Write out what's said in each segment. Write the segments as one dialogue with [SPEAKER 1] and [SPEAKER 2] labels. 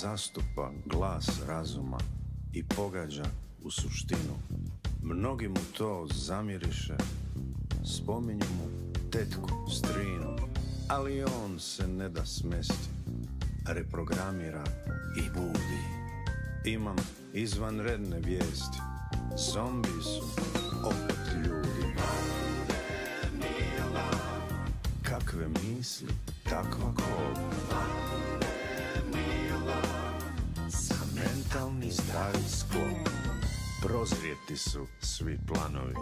[SPEAKER 1] zastupa glas razuma i pogađa u suštinu. Mnogi mu to zamiriše, spominju mu tetku, strinu, ali on se ne da smesti, reprogramira i budi. Imam izvanredne vijesti, zombi su opet ljudi. Kakve misli, takva kol. Za mentalni stari sklop. Prozrijeti su svi planovi.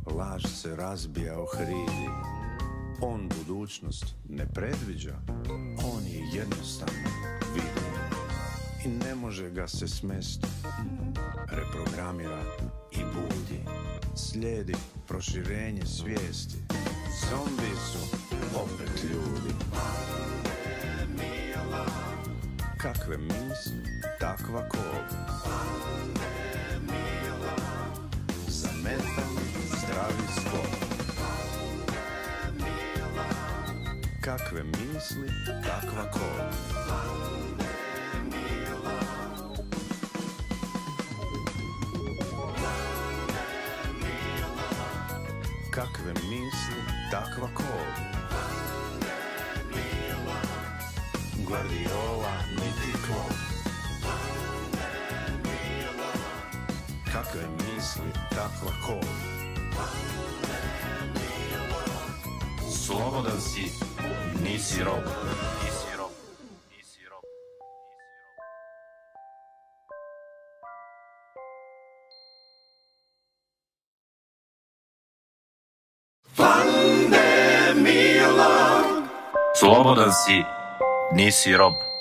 [SPEAKER 1] Laž se razbija o hridi. On budućnost ne predviđa, on je jednostavno vidi. I ne može ga se smesti, reprogramira i budi. Slijedi proširenje svijesti, zombi su opet ljudi. Kakve misli, takva kol. Za mentalni zdravi sklop. Kakve misli, takva kol. Kakve misli, takva kol. Guardiola niti Klopp. Kakve misli, takva kol.
[SPEAKER 2] Slobodan si, nisi rob. Slobodan si, nisi rob.